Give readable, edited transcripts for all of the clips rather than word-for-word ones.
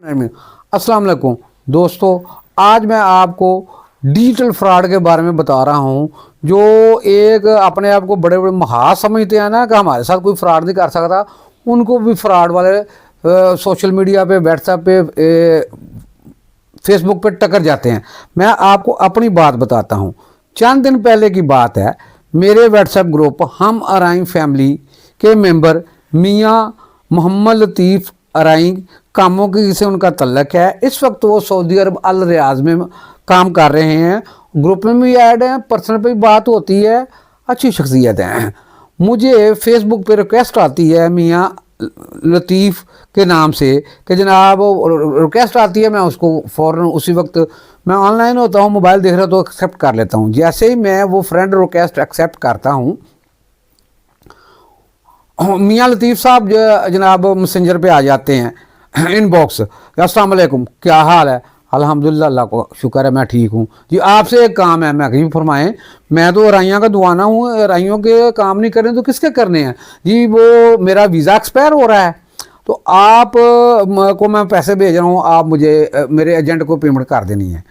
अस्सलाम वालेकुम दोस्तों, आज मैं आपको डिजिटल फ्रॉड के बारे में बता रहा हूं। जो एक अपने आप को बड़े बड़े महान समझते हैं ना कि हमारे साथ कोई फ्रॉड नहीं कर सकता, उनको भी फ्रॉड वाले सोशल मीडिया पे, व्हाट्सएप पे, फेसबुक पे टकर जाते हैं। मैं आपको अपनी बात बताता हूं। चंद दिन पहले की बात है, मेरे व्हाट्सएप ग्रुप हम अराइम फैमिली के मेंबर मियाँ मोहम्मद लतीफ़ अराइम कामों की से उनका तल्लक है। इस वक्त वो सऊदी अरब अल रियाज में काम कर रहे हैं। ग्रुप में भी ऐड हैं, पर्सनल पे भी बात होती है, अच्छी शख्सियत हैं। मुझे फेसबुक पे रिक्वेस्ट आती है मियाँ लतीफ़ के नाम से कि जनाब रिक्वेस्ट आती है, मैं उसको फ़ौरन उसी वक्त मैं ऑनलाइन होता हूँ, मोबाइल देख रहा तो एक्सेप्ट कर लेता हूँ। जैसे ही मैं वो फ्रेंड रिक्वेस्ट एक्सेप्ट करता हूँ, मियाँ लतीफ़ साहब जनाब मैसेंजर पे आ जाते हैं, इनबॉक्स। अस्सलाम वालेकुम, क्या हाल है? अल्हम्दुलिल्लाह, अल्लाह को शुक्र है मैं ठीक हूँ जी। आपसे एक काम है, मैं कहीं फरमाएं। मैं तो राइयाँ का दुआना हूँ, राइयों के काम नहीं करें तो किसके करने हैं जी? वो मेरा वीज़ा एक्सपायर हो रहा है, तो आप को मैं पैसे भेज रहा हूँ, आप मुझे मेरे एजेंट को पेमेंट कर देनी है,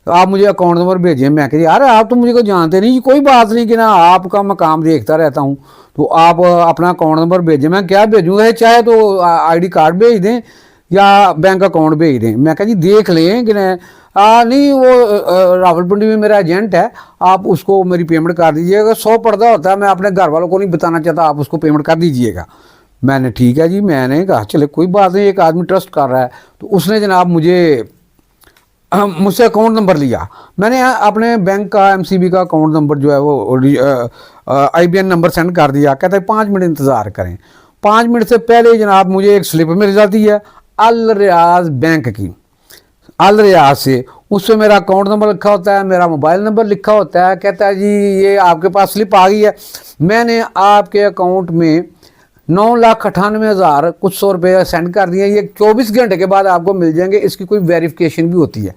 तो आप मुझे अकाउंट नंबर भेजें। मैं कह यार आप तो मुझे को जानते नहीं, कोई बात नहीं कि ना आपका मैं काम देखता रहता हूँ, तो आप अपना अकाउंट नंबर भेजें। मैं क्या भेजूँगा, चाहे तो आईडी कार्ड भेज दें या बैंक अकाउंट भेज दें। मैं कहा जी देख लें कि नहीं, वो रावलपिंडी में मेरा एजेंट है, आप उसको मेरी पेमेंट कर दीजिएगा। 100 पर्दा होता है, मैं अपने घर वालों को नहीं बताना चाहता, आप उसको पेमेंट कर दीजिएगा। मैंने ठीक है जी, मैंने कहा चले कोई बात नहीं, एक आदमी ट्रस्ट कर रहा है। तो उसने जनाब मुझसे अकाउंट नंबर लिया। मैंने अपने बैंक का एमसीबी का अकाउंट नंबर जो है वो आईबीएन नंबर सेंड कर दिया। कहता है 5 मिनट इंतज़ार करें। 5 मिनट से पहले जनाब मुझे एक स्लिप मिल जाती है अल रियाज बैंक की, अल रियाज से। उस पर मेरा अकाउंट नंबर लिखा होता है, मेरा मोबाइल नंबर लिखा होता है। कहता है जी ये आपके पास स्लिप आ गई है, मैंने आपके अकाउंट में 9,98,000 कुछ 100 रुपये सेंड कर दिए, ये 24 घंटे के बाद आपको मिल जाएंगे। इसकी कोई वेरिफिकेशन भी होती है।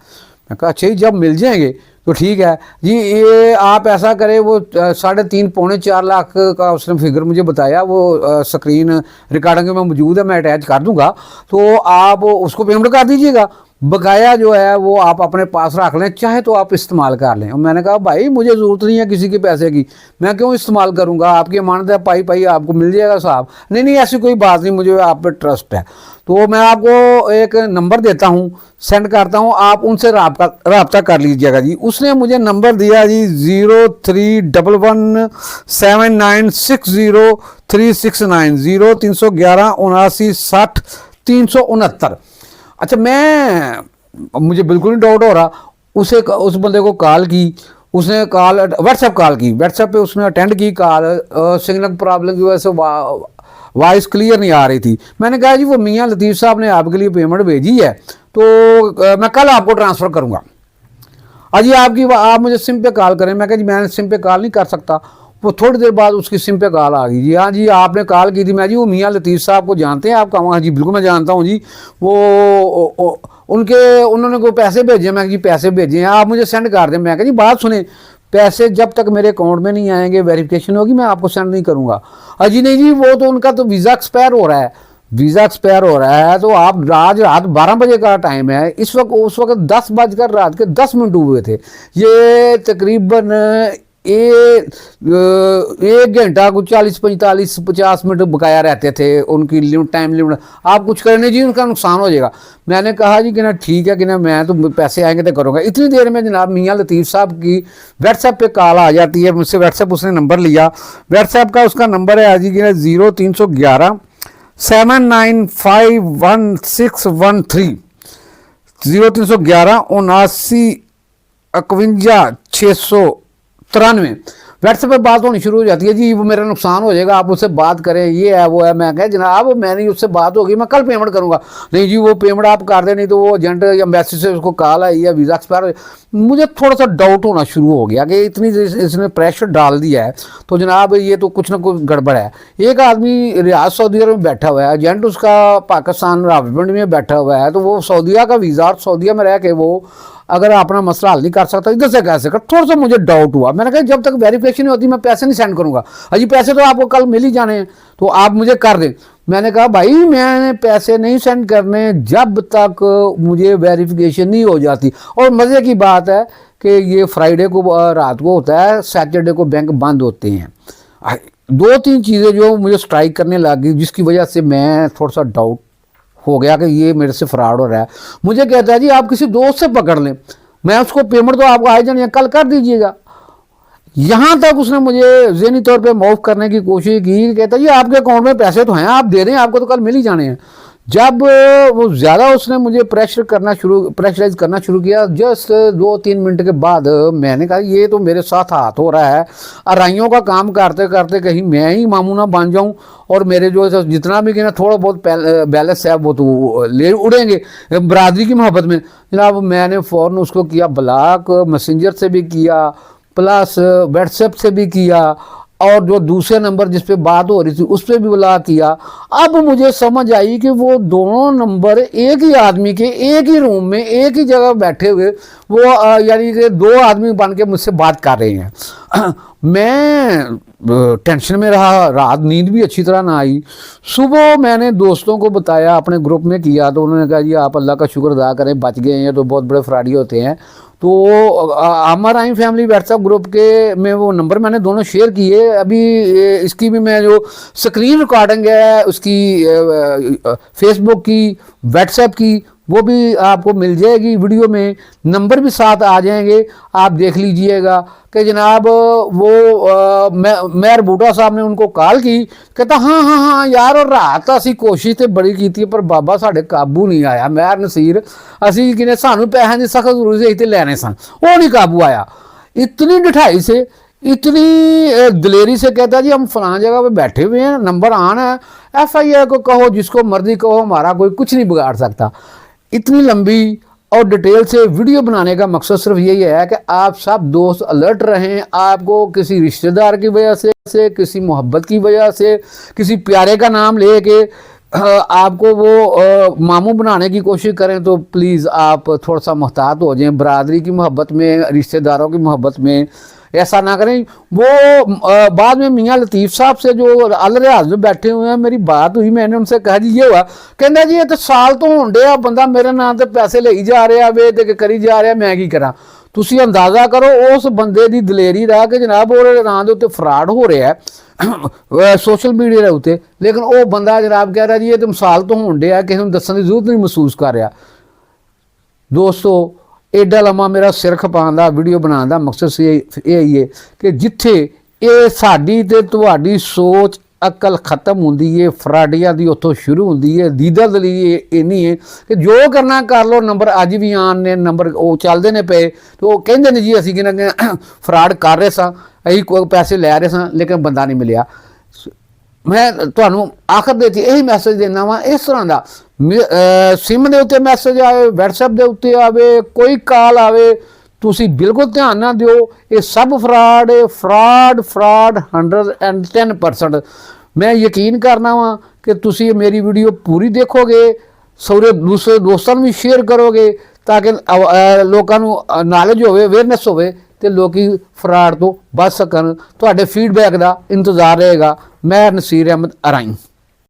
मैं कहा अच्छा जी, जब मिल जाएंगे तो ठीक है जी। ये आप ऐसा करें, वो 3.5 पौने 4 लाख का उसने फिगर मुझे बताया, वो स्क्रीन रिकॉर्डिंग में मौजूद है, मैं अटैच कर दूंगा, तो आप उसको पेमेंट कर दीजिएगा। बकाया जो है वो आप अपने पास रख लें, चाहे तो आप इस्तेमाल कर लें। और मैंने कहा भाई मुझे ज़रूरत नहीं है किसी के पैसे की, मैं क्यों इस्तेमाल करूंगा, आपकी अमानत है, पाई पाई आपको मिल जाएगा साहब। नहीं नहीं, ऐसी कोई बात नहीं, मुझे आप पे ट्रस्ट है। तो मैं आपको एक नंबर देता हूँ, सेंड करता हूँ, आप उनसे रब्ता कर लीजिएगा जी। उसने मुझे नंबर दिया जी 031179603690 0311 अच्छा, मुझे बिल्कुल नहीं डाउट हो रहा। उस बंदे को कॉल की, उसने कॉल व्हाट्सएप कॉल की, व्हाट्सएप पे उसने अटेंड की कॉल। सिग्नल प्रॉब्लम की वजह से वॉइस क्लियर नहीं आ रही थी। मैंने कहा जी वो मियाँ लतीफ़ साहब ने आपके लिए पेमेंट भेजी है, तो मैं कल आपको ट्रांसफ़र करूँगा। अजी आप मुझे सिम पे कॉल करें। मैं कहा जी मैं सिम पे कॉल नहीं कर सकता। वो थोड़ी देर बाद उसकी सिम पे कॉल आ गई जी। हाँ जी आपने कॉल की थी। मैं जी वो मियाँ लतीफ़ साहब को जानते हैं आपका? हाँ जी बिल्कुल मैं जानता हूँ जी। उन्होंने कोई पैसे भेजे? मैं जी पैसे भेजे हैं, आप मुझे सेंड कर दें। मैं कहा जी बात सुने, पैसे जब तक मेरे अकाउंट में नहीं आएंगे, वेरिफिकेशन होगी, मैं आपको सेंड नहीं करूँगा। अजी नहीं जी, वो तो उनका तो वीज़ा एक्सपायर हो रहा है, वीज़ा एक्सपायर हो रहा है। तो आप रात 12 बजे का टाइम है इस वक्त, उस वक्त 10 बजकर रात के 10 मिनट हुए थे। ये तकरीबन 1 घंटा कुछ 40-45-50 मिनट बकाया रहते थे, उनकी टाइम लिमिट। आप कुछ करने जी, उनका नुकसान हो जाएगा। मैंने कहा जी कि ना ठीक है कि ना, मैं तो पैसे आएंगे तो करूँगा। इतनी देर में जनाब मियाँ लतीफ़ साहब की व्हाट्सएप पे कॉल आ जाती है। मुझसे व्हाट्सएप उसने नंबर लिया, व्हाट्सएप का उसका नंबर है जी कि ना 0311 79511613 0311 79515693। व्हाट्सएप पे बात होनी शुरू हो जाती है जी, वो मेरा नुकसान हो जाएगा, आप उससे बात करें, ये है वो है। मैं कहा जनाब मैंने उससे बात होगी, मैं कल पेमेंट करूँगा। नहीं जी वो पेमेंट आप कर दें, नहीं तो वो एजेंट या मैसेज से उसको कॉल आई या वीज़ा एक्सपायर। मुझे थोड़ा सा डाउट होना शुरू हो गया कि इतनी इसने प्रेशर डाल दिया है, तो जनाब ये तो कुछ ना कुछ गड़बड़ है। एक आदमी रियाद सऊदी अरब में बैठा हुआ है, एजेंट उसका पाकिस्तान रावलपिंडी में बैठा हुआ है, तो वो सऊदीया का वीज़ा और सऊदीया में रह के वो अगर अपना मसला हल नहीं कर सकता इधर से कैसे कर। थोड़ा सा मुझे डाउट हुआ, मैंने कहा जब तक वेरिफिकेशन नहीं होती मैं पैसे नहीं सेंड करूँगा, अजी पैसे तो आपको कल मिल ही जाने हैं तो आप मुझे कर दें। मैंने कहा भाई मैंने पैसे नहीं सेंड करने जब तक मुझे वेरिफिकेशन नहीं हो जाती। और मज़े की बात है कि ये फ्राइडे को रात को होता है, सैटरडे को बैंक बंद होते हैं। 2-3 चीज़ें जो मुझे स्ट्राइक करने लगी जिसकी वजह से मैं थोड़ा सा डाउट हो गया कि ये मेरे से फ्रॉड हो रहा है। मुझे कहता है जी आप किसी दोस्त से पकड़ लें, मैं उसको पेमेंट तो आपको आए जाने कल कर दीजिएगा। यहाँ तक उसने मुझे ज़हनी तौर पे माफ करने की कोशिश की, कहता जी आपके अकाउंट में पैसे तो हैं, आप दे दें, आपको तो कल मिल ही जाने हैं। जब वो ज़्यादा उसने मुझे प्रेशराइज करना शुरू किया, जस्ट 2-3 मिनट के बाद मैंने कहा ये तो मेरे साथ हाथ हो रहा है, अराइयों का काम करते करते कहीं मैं ही मामू ना बन जाऊं और मेरे जो जितना भी कहना थोड़ा बहुत बैलेंस है वो तो ले उड़ेंगे बरादरी की मोहब्बत में। जनाब मैंने फ़ौरन उसको किया ब्लॉक, मैसेंजर से भी किया, प्लस व्हाट्सएप से भी किया, और जो दूसरे नंबर जिस पे बात हो रही थी उस पर भी ब्लॉक किया। अब मुझे समझ आई कि वो दोनों नंबर एक ही आदमी के एक ही रूम में एक ही जगह बैठे हुए वो यानी कि 2 आदमी बन के मुझसे बात कर रहे हैं। मैं टेंशन में रहा, रात नींद भी अच्छी तरह ना आई। सुबह मैंने दोस्तों को बताया, अपने ग्रुप में किया, तो उन्होंने कहा जी आप अल्लाह का शुक्र अदा करें बच गए हैं, तो बहुत बड़े फ्रॉडी होते हैं। तो हमारा ही फैमिली व्हाट्सएप ग्रुप के में वो नंबर मैंने दोनों शेयर किए। अभी इसकी भी मैं जो स्क्रीन रिकॉर्डिंग है उसकी फेसबुक की, व्हाट्सएप की, वो भी आपको मिल जाएगी वीडियो में, नंबर भी साथ आ जाएंगे, आप देख लीजिएगा कि जनाब वो मेयर बूटा साहब ने उनको कॉल की, कहता हाँ यार और रात असी कोशिश तो बड़ी की थी पर बाबा साढ़े काबू नहीं आया। मेयर नसीर असी कि सानू पैसे की सख्त जरूरत से इतने लेने सन, वो नहीं काबू आया। इतनी ढिठाई से, इतनी दिलेरी से कहता जी हम फलां जगह पे बैठे हुए हैं, नंबर ऑन है, FIR को कहो, जिसको मर्जी कहो, हमारा कोई कुछ नहीं बिगाड़ सकता। इतनी लंबी और डिटेल से वीडियो बनाने का मकसद सिर्फ यही है कि आप सब दोस्त अलर्ट रहें। आपको किसी रिश्तेदार की वजह से, किसी मोहब्बत की वजह से, किसी प्यारे का नाम लेके आपको वो मामू बनाने की कोशिश करें तो प्लीज़ आप थोड़ा सा मुहतात हो जाएं। बरादरी की मोहब्बत में, रिश्तेदारों की मोहब्बत में ऐसा ना करें। वो बाद में मियाँ लतीफ़ साहब से जो अल रियाज में बैठे हुए हैं मेरी बात हुई, मैंने उनसे कहा जी ये हुआ, कहना जी ये तो साल तो होंडे आ बंदा मेरे नाम से पैसे ले जा रहा वे ते करी जा रहा, मैं की करा। तुसी अंदाज़ा करो उस बंदे की दलेरी का कि जनाब वो नाम के उत्ते फ्रॉड हो रहा है सोशल मीडिया के उत्ते, लेकिन वो बंदा जनाब कह रहा जी ये तो मिसाल तो होंडे आ, किसी को दसने की जरूरत नहीं महसूस कर रहा। दोस्तों एडा लम्मा मेरा सिर खपाने का वीडियो बनाने का मकसद यही है कि जिथे ये साडी ते तुहाडी सोच अकल खत्म होंदी है, फ्राडिया की उत्थों शुरू होंदी है। दीदा दलील इन्नी है कि जो करना कर लो, नंबर अज भी आन ने, नंबर वो चलते ने पे, तो वो कहते हैं जी असी कि फ्रॉड कर रहे सां, असीं कोई पैसे लै रहे सां, लेकिन बंदा नहीं मिलिया। मैं तुहानूं आखिर दे यही मैसेज देना वा, इस तरह का सिम के उत्ते मैसेज आए, व्हाट्सएप के उत्ते आवे, कोई कॉल आवे, तुसी बिल्कुल ध्यान ना दिओ। ये सब फ्रॉड है, फ्रॉड 110%। मैं यकीन करना वा कि तुसी मेरी वीडियो पूरी देखोगे, सारे दूसरे दोस्तों भी शेयर करोगे ताकि लोगों को नॉलेज होवे, अवेयरनेस होवे ते लोकी फ्रॉड तो बच सकन। तुहाडे फीडबैक का इंतजार रहेगा। मैं नसीर अहमद अराई।